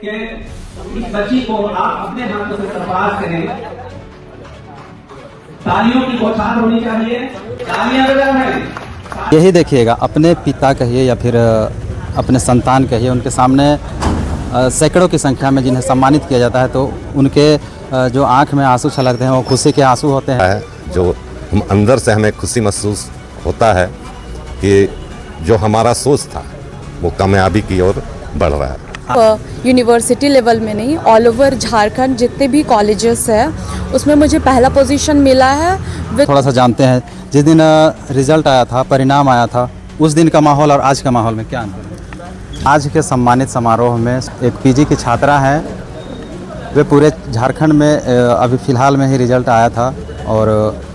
कि इस बच्ची को आप अपने हाथों से सरफराज करें। तालियों की बौछार होनी चाहिए, तालियां बजाएं। यही देखिएगा, अपने पिता कहिए या फिर अपने संतान कहिए, उनके सामने सैकड़ों की संख्या में जिन्हें सम्मानित किया जाता है तो उनके जो आंख में आंसू छलकते हैं वो खुशी के आंसू होते हैं। जो हम अंदर से हमें खुशी महसूस होता है कि जो हमारा सोच था वो कामयाबी की ओर बढ़ रहा है। यूनिवर्सिटी लेवल में नहीं, ऑल ओवर झारखंड जितने भी कॉलेजेस हैं उसमें मुझे पहला पोजीशन मिला है। थोड़ा सा जानते हैं, जिस दिन रिजल्ट आया था, परिणाम आया था, उस दिन का माहौल और आज का माहौल में क्या अंतर है? आज के सम्मानित समारोह में एक पीजी की छात्रा हैं, वे पूरे झारखंड में अभी फ़िलहाल में ही रिजल्ट आया था और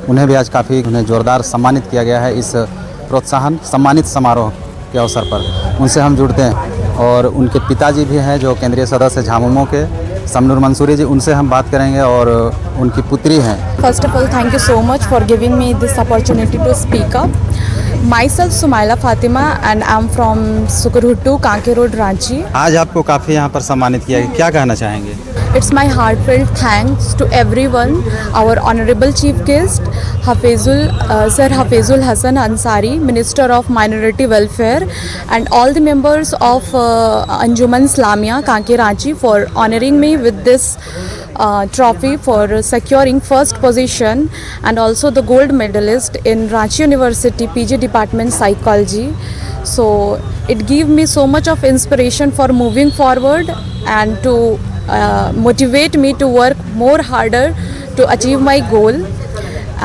उन्हें भी आज काफ़ी जोरदार सम्मानित किया गया है इस प्रोत्साहन सम्मानित समारोह के अवसर पर। उनसे हम जुड़ते हैं और उनके पिताजी भी हैं जो केंद्रीय सदस्य झामुमो के, समनूर मंसूरी जी, उनसे हम बात करेंगे और उनकी पुत्री हैं। First of all thank you so much for giving me this opportunity to speak up. Myself Sumaila Fatima and I'm from Sukurhuttu, Kanke Road, Ranchi. आज आपको काफ़ी यहाँ पर सम्मानित किया गया, क्या कहना चाहेंगे? It's my heartfelt thanks to everyone, our honorable chief guest, Sir Hafizul Hasan Ansari, Minister of Minority Welfare, and all the members of Anjuman Islamia, Kanke Ranchi, for honoring me with this trophy for securing first position and also the gold medalist in Ranchi University PG Department Psychology. So it gave me so much of inspiration for moving forward and to motivate me to work more harder to achieve my goal.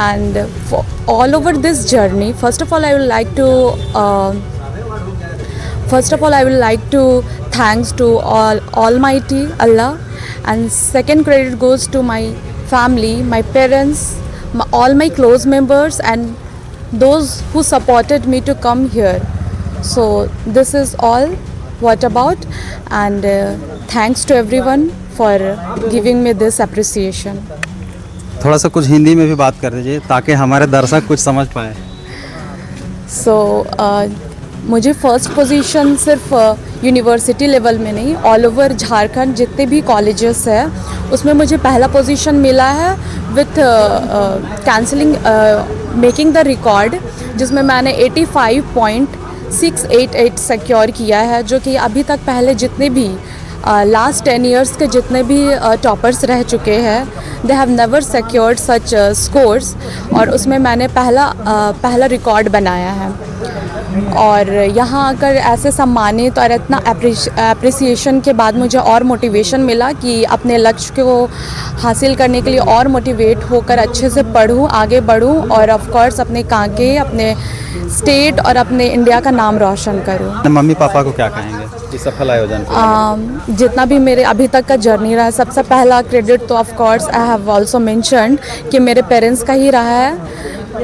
And for all over this journey, first of all I would like to thanks to Almighty Allah. And second credit goes to my family, my parents, all my close members and those who supported me to come here. So this is all what about, and thanks to everyone for giving me this appreciation. थोड़ा सा कुछ हिंदी में भी बात कर दीजिए ताकि हमारे दर्शक कुछ समझ पाए। So मुझे फर्स्ट पोजीशन सिर्फ यूनिवर्सिटी लेवल में नहीं, ऑल ओवर झारखंड जितने भी कॉलेजेस हैं उसमें मुझे पहला पोजीशन मिला है with cancelling making the record, जिसमें मैंने 85.688 सिक्योर किया है, जो कि अभी तक पहले जितने भी लास्ट 10 इयर्स के जितने भी टॉपर्स रह चुके हैं they have never secured such scores, और उसमें मैंने पहला रिकॉर्ड बनाया है। और यहाँ आकर ऐसे सम्मानित और इतना अप्रिसिएशन के बाद मुझे और मोटिवेशन मिला कि अपने लक्ष्य को हासिल करने के लिए और मोटिवेट होकर अच्छे से पढूं, आगे बढ़ूं और ऑफ कोर्स अपने कांके, अपने स्टेट और अपने इंडिया का नाम रोशन करूं। मम्मी पापा को क्या कहेंगे इस सफल आयोजन के? जितना भी मेरे अभी तक का जर्नी रहा है, सबसे पहला क्रेडिट तो of course I have also mentioned कि मेरे पेरेंट्स का ही रहा है।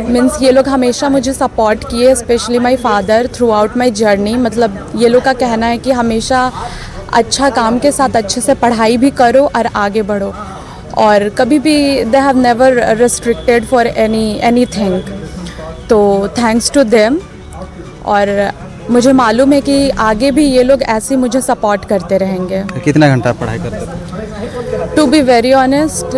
मीन्स ये लोग हमेशा मुझे सपोर्ट किए, specially my father through out my journey. मतलब ये लोग का कहना है कि हमेशा अच्छा काम के साथ अच्छे से पढ़ाई भी करो और आगे बढ़ो, और कभी भी they have never restricted for anything. तो थैंक्स टू देम, और मुझे मालूम है कि आगे भी ये लोग ऐसे मुझे सपोर्ट करते रहेंगे। कितना घंटा पढ़ाई करते थे? टू बी वेरी ऑनेस्ट,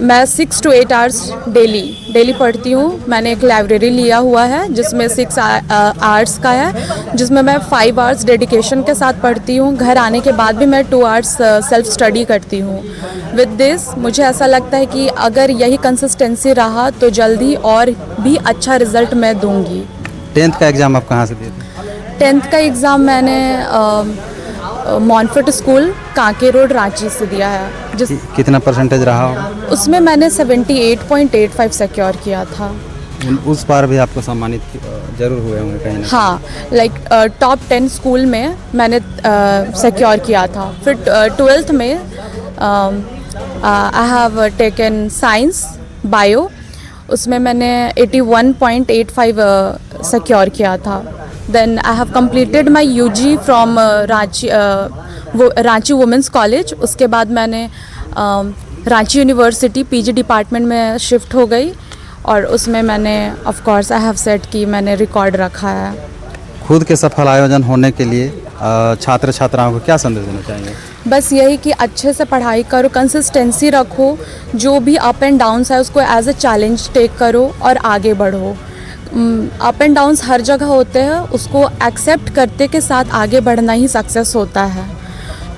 मैं 6 to 8 आवर्स डेली पढ़ती हूँ। मैंने एक लाइब्रेरी लिया हुआ है जिसमें 6 आवर्स का है, जिसमें मैं 5 आवर्स डेडिकेशन के साथ पढ़ती हूँ। घर आने के बाद भी मैं 2 आवर्स सेल्फ स्टडी करती हूँ। विद दिस मुझे ऐसा लगता है कि अगर यही कंसिस्टेंसी रहा तो जल्दी और भी अच्छा रिज़ल्ट मैं दूँगी। 10th का एग्ज़ाम आप कहाँ से दिए थे? 10th का एग्ज़ाम मैंने Montford school, Kanke road, Ranchi से दिया है। कितना परसेंटेज रहा होगा? उसमें मैंने 78.85 सिक्योर किया था। उस बार भी आपको सम्मानित जरूर हुए होंगे कहीं ना? हाँ, लाइक टॉप 10 स्कूल में मैंने सिक्योर किया था। फिर 12th में I have taken science bio, उसमें मैंने 81.85 सिक्योर किया था। Then I have completed my UG from Ranchi women's college. उसके बाद मैंने रांची यूनिवर्सिटी PG डिपार्टमेंट में शिफ्ट हो गई, और उसमें मैंने of course I have set कि मैंने रिकॉर्ड रखा है। खुद के सफल आयोजन होने के लिए छात्र छात्राओं को क्या संदेश देना चाहेंगे? बस यही कि अच्छे से पढ़ाई करो, कंसिस्टेंसी रखो, जो भी अप एंड डाउन्स है उसको एज अ चैलेंज टेक करो और आगे बढ़ो। अप एंड डाउन्स हर जगह होते हैं, उसको एक्सेप्ट करते के साथ आगे बढ़ना ही सक्सेस होता है।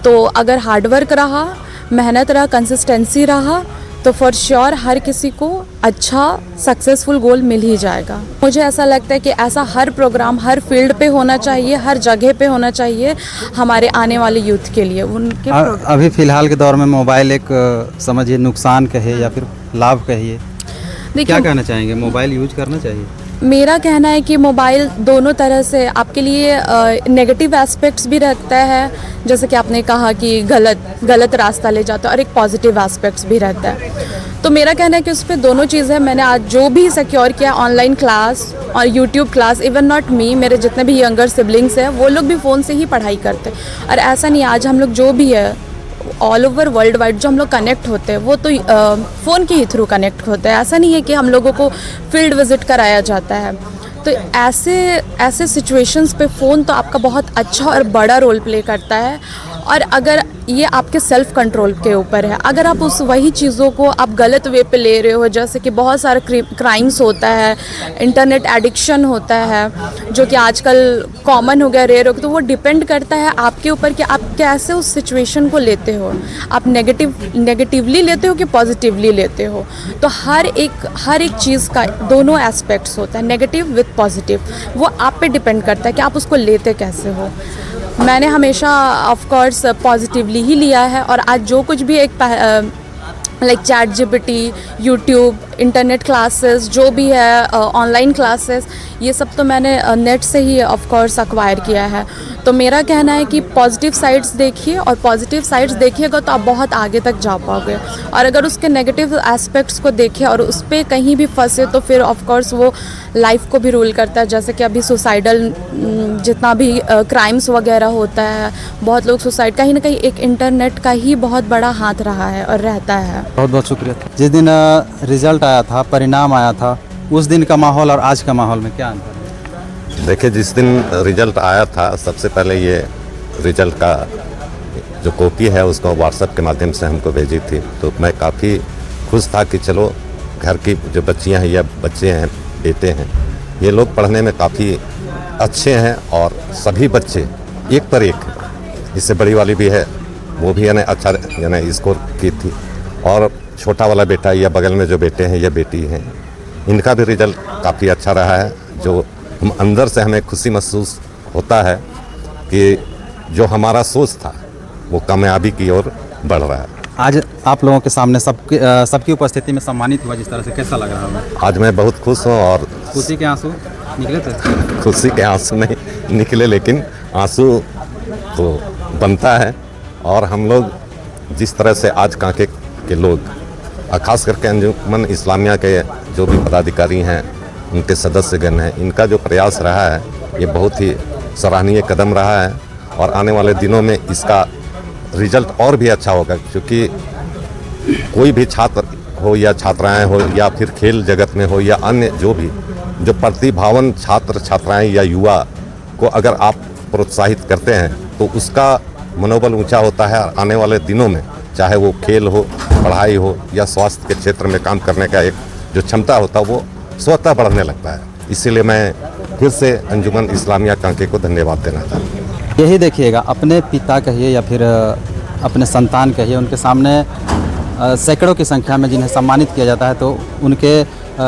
तो अगर हार्डवर्क रहा, मेहनत रहा, कंसिस्टेंसी रहा तो फॉर श्योर हर किसी को अच्छा सक्सेसफुल गोल मिल ही जाएगा। मुझे ऐसा लगता है कि ऐसा हर प्रोग्राम हर फील्ड पे होना चाहिए, हर जगह पे होना चाहिए हमारे आने वाले यूथ के लिए। उनके अभी फ़िलहाल के दौर में मोबाइल एक समझिए नुकसान कहे या फिर लाभ कहिए, क्या कहना चाहेंगे? मोबाइल यूज करना चाहिए? मेरा कहना है कि मोबाइल दोनों तरह से आपके लिए नेगेटिव एस्पेक्ट्स भी रखता है, जैसे कि आपने कहा कि गलत रास्ता ले जाता है, और एक पॉजिटिव एस्पेक्ट्स भी रहता है। तो मेरा कहना है कि उस पर दोनों चीज़ें मैंने आज जो भी सिक्योर किया, ऑनलाइन क्लास और YouTube class, even not me, मेरे जितने भी यंगर सिबलिंग्स हैं वो लोग भी फ़ोन से ही पढ़ाई करते हैं। और ऐसा नहीं, आज हम लोग जो भी है ऑल ओवर वर्ल्ड वाइड जो हम लोग कनेक्ट होते हैं वो तो फ़ोन के ही थ्रू कनेक्ट होते हैं। ऐसा नहीं है कि हम लोगों को फील्ड विज़िट कराया जाता है। तो ऐसे सिचुएशंस पे फ़ोन तो आपका बहुत अच्छा और बड़ा रोल प्ले करता है। और अगर ये आपके सेल्फ कंट्रोल के ऊपर है, अगर आप उस वही चीज़ों को आप गलत वे पे ले रहे हो, जैसे कि बहुत सारे क्राइम्स होता है, इंटरनेट एडिक्शन होता है जो कि आजकल कॉमन हो गया, रेयर हो गया, तो वो डिपेंड करता है आपके ऊपर कि आप कैसे उस सिचुएशन को लेते हो। आप नेगेटिवली लेते हो कि पॉजिटिवली लेते हो। तो हर एक चीज़ का दोनों एस्पेक्ट्स होता है, नेगेटिव विथ पॉजिटिव। वो आप पे डिपेंड करता है कि आप उसको लेते कैसे हो। मैंने हमेशा ऑफ कोर्स पॉजिटिवली ही लिया है, और आज जो कुछ भी एक like ChatGPT, YouTube, internet classes जो भी है, ऑनलाइन क्लासेस, ये सब तो मैंने नेट से ही ऑफ कोर्स एक्वायर किया है। तो मेरा कहना है कि पॉजिटिव साइड्स देखिए, और पॉजिटिव साइड्स देखिएगा तो आप बहुत आगे तक जा पाओगे। और अगर उसके नेगेटिव एस्पेक्ट्स को देखें और उस पर कहीं भी फंसे तो फिर ऑफ कोर्स वो लाइफ को भी रूल करता है। जैसे कि अभी सुसाइडल जितना भी क्राइम्स वगैरह होता है, बहुत लोग सुसाइड, कहीं ना कहीं एक इंटरनेट का ही बहुत बड़ा हाथ रहा है और रहता है। बहुत बहुत शुक्रिया। जिस दिन रिजल्ट आया था, परिणाम आया था, उस दिन का माहौल और आज का माहौल में क्या अंतर है? देखिए, जिस दिन रिजल्ट आया था सबसे पहले ये रिजल्ट का जो कॉपी है उसको व्हाट्सएप के माध्यम से हमको भेजी थी, तो मैं काफ़ी खुश था कि चलो घर की जो बच्चियां हैं या बच्चे हैं, बेटे हैं, ये लोग पढ़ने में काफ़ी अच्छे हैं। और सभी बच्चे एक पर एक, इससे बड़ी वाली भी है वो भी यानी अच्छा यानी स्कोर की थी। और छोटा वाला बेटा या बगल में जो बेटे हैं या बेटी हैं, इनका भी रिजल्ट काफ़ी अच्छा रहा है। जो हम अंदर से हमें खुशी महसूस होता है कि जो हमारा सोच था वो कामयाबी की ओर बढ़ रहा है। आज आप लोगों के सामने सबकी उपस्थिति में सम्मानित हुआ जिस तरह से, कैसा लग रहा है? आज मैं बहुत खुश हूँ। और खुशी के आंसू निकले थे? खुशी के आंसू नहीं निकले, लेकिन आंसू तो बनता है। और हम लोग जिस तरह से आज कांके के लोग, खास करके अंजुमन इस्लामिया के जो भी पदाधिकारी हैं, उनके सदस्यगण हैं, इनका जो प्रयास रहा है ये बहुत ही सराहनीय कदम रहा है। और आने वाले दिनों में इसका रिजल्ट और भी अच्छा होगा, क्योंकि कोई भी छात्र हो या छात्राएं हो या फिर खेल जगत में हो या अन्य जो प्रतिभावान छात्र छात्राएं या युवा को अगर आप प्रोत्साहित करते हैं तो उसका मनोबल ऊंचा होता है। आने वाले दिनों में चाहे वो खेल हो, पढ़ाई हो या स्वास्थ्य के क्षेत्र में काम करने का एक जो क्षमता होता है वो स्वतः बढ़ने लगता है। इसीलिए मैं फिर से अंजुमन इस्लामिया कांके को धन्यवाद देना चाहता हूँ। यही देखिएगा, अपने पिता कहिए या फिर अपने संतान कहिए, उनके सामने सैकड़ों की संख्या में जिन्हें सम्मानित किया जाता है तो उनके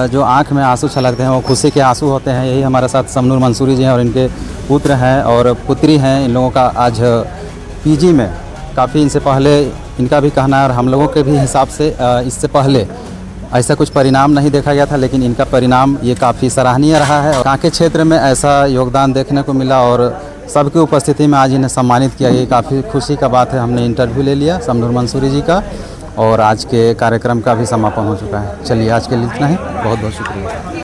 जो आंख में आंसू छलकते हैं वो खुशी के आंसू होते हैं। यही हमारे साथ समनूर मंसूरी जी हैं और इनके पुत्र हैं और पुत्री हैं। इन लोगों का आज पीजी में काफ़ी, इनसे पहले इनका भी कहना है और हम लोगों के भी हिसाब से इससे पहले ऐसा कुछ परिणाम नहीं देखा गया था, लेकिन इनका परिणाम ये काफ़ी सराहनीय रहा है। कांके क्षेत्र में ऐसा योगदान देखने को मिला और सबकी उपस्थिति में आज इन्हें सम्मानित किया, ये काफ़ी खुशी का बात है। हमने इंटरव्यू ले लिया समनूर मंसूरी जी का और आज के कार्यक्रम का भी समापन हो चुका है। चलिए, आज के लिए इतना ही। बहुत बहुत शुक्रिया।